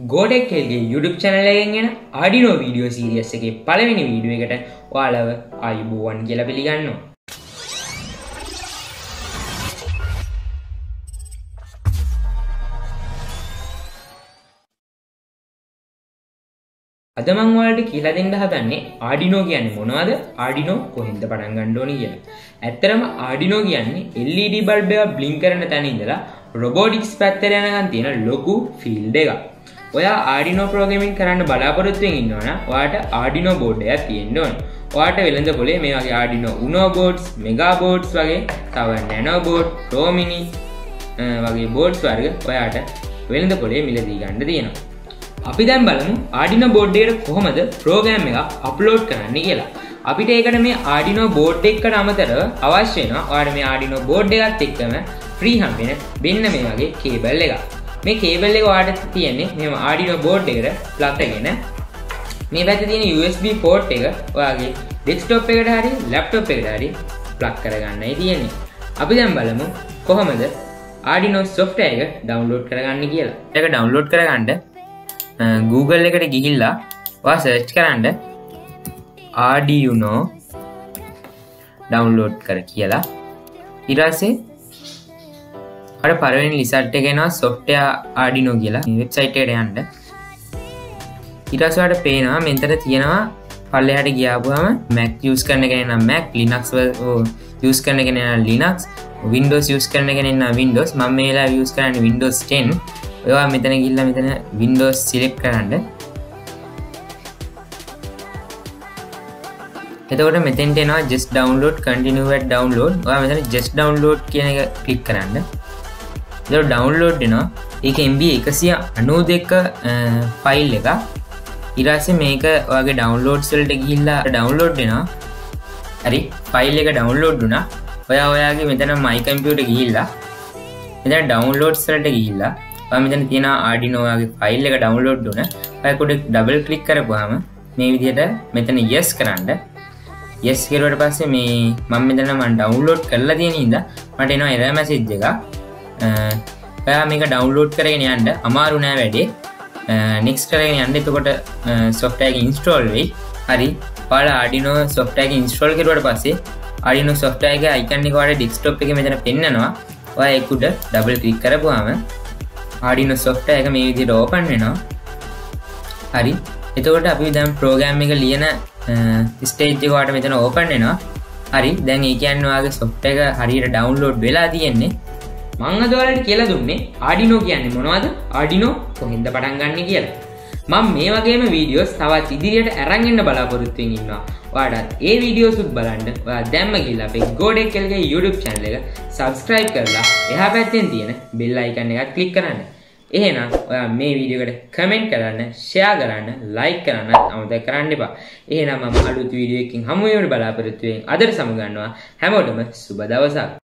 Godek Kelge YouTube channel එකෙන් එන Arduino video series එකේ පළවෙනි වීඩියෝ එකට ඔයාලව ආයුබෝවන් කියලා පිළිගන්නවා. අද මම ඔයාලට කියලා දෙන්න හදන්නේ Arduino කියන්නේ මොනවද? Arduino කොහෙන්ද පටන් ගන්න ඕනේ කියලා. ඇත්තටම Arduino කියන්නේ LED bulb එක blink කරන තැන ඉඳලා robotics පැත්තට යනකම් තියෙන ලොකු field එකක්. ඔයා Arduino programming කරන්න බලාපොරොත්තු වෙමින් ඉන්නවා නම් ඔයාට Arduino board එකක් තියෙන්න ඕනේ. ඔයාට වෙළඳ පොලේ මේ වගේ Arduino Uno boards, Mega boards වගේ තව Nano board, Pro Mini වගේ boards වර්ග ඔයාට වෙළඳ පොලේ මිලදී ගන්න තියෙනවා. අපි දැන් බලමු Arduino board එකට කොහොමද program එකක් upload කරන්න කියලා. අපිට ඒකට මේ Arduino board එකකට අමතරව අවශ්‍ය වෙනවා ඔයාලට මේ Arduino board එකත් එක්කම free හම්බෙන මෙන්න මේ වගේ cable එකක්. මේ cable එක ඔයාලට තියෙන්නේ මෙහෙම Arduino board එකට plug කරගෙන මේ පැත්තේ තියෙන USB port එක ඔයාගේ desktop එකට හරි laptop එකට හරි plug කරගන්නයි තියෙන්නේ. අපි දැන් බලමු කොහොමද Arduino software එක download කරගන්න කියලා. ඒක download කරගන්න Google එකට ගිහිල්ලා ඔයා search කරන්න Arduino download කර කියලා. ඊට පස්සේ අර පළවෙනි result එක එනවා software Arduino කියලා. මේ website එකට යන්න. ඊට පස්සේ ඔයාලට පේනවා මෙතන තියෙනවා පල්ලෙහාට ගියාපුවම Mac use කරන කෙනෙක් නම් Mac, Linux use කරන කෙනෙක් නම් Linux, Windows use කරන කෙනෙක් නම් Windows. මම මේ වෙලාවේ use කරන්නේ Windows 10. ඔයා මෙතන ගිහිල්ලා මෙතන Windows select කරන්න. එතකොට මෙතෙන්ට එනවා just download, continue at download. ඔයා මෙතන just download කියන එක click කරන්න. එතකොට download වෙනවා. ඒක MB 192 ෆයිල් එකක්. ඊට පස්සේ මේක ඔයාගේ downloads වලට ගිහිල්ලා download වෙනවා. හරි ෆයිල් එක download වුණා. ඔයාගේ මෙතන my computer ගිහිල්ලා මෙතන downloads වලට ගිහිල්ලා ඔයා මෙතන තියෙන Arduino වගේ ෆයිල් එක download වුණා. ඔයා කොට double click කරපුවාම මේ විදිහට මෙතන yes කරන්න. yes කරුවට පස්සේ මේ මම මෙතන download කරලා තියෙන ඉඳලා මට එනවා error message එකක්. ඔයා මේක download කරගෙන යන්න අමාරු නෑ වැඩේ. next කරගෙන යන්න. එතකොට software එක install වෙයි. හරි ඔයාලා Arduino software එක install කරුවට පස්සේ Arduino software එකේ icon එක ඔයාලා desktop එකේ මෙතන පෙන්නනවා. ඔයා ඒක උඩ double click කරපුවාම Arduino software එක මේ විදිහට open වෙනවා. හරි. එතකොට අපි දැන් program එක ලියන stage එක වාට මෙතන open වෙනවා. හරි. දැන් ඒ කියන්නේ ඔයාගේ software එක හරියට download වෙලා තියෙන්නේ. මම අද ඔයාලට කියලා දුන්නේ Arduino කියන්නේ මොනවද? Arduino කොහෙන්ද පටන් ගන්න කියලා. මම මේ වගේම වීඩියෝස් තවත් ඉදිරියට අරන් එන්න බලාපොරොත්තු වෙමින් ඉන්නවා. ඔයාලට ඒ වීඩියෝස් උත් බලන්න ඔයා දැම්ම ගිහලා අපේ Godek Kelge YouTube channel එක subscribe කරලා එහා පැත්තෙන් තියෙන bell icon එකත් click කරන්න. එහෙනම් ඔයා මේ වීඩියෝ එකට comment කරන්න, share කරන්න, like කරන්න අමතක කරන්න එපා. එහෙනම් මම අලුත් වීඩියෝ එකකින් හමු වෙන්න බලාපොරොත්තු වෙමින් අදට සමු ගන්නවා. හැමෝටම සුබ දවසක්.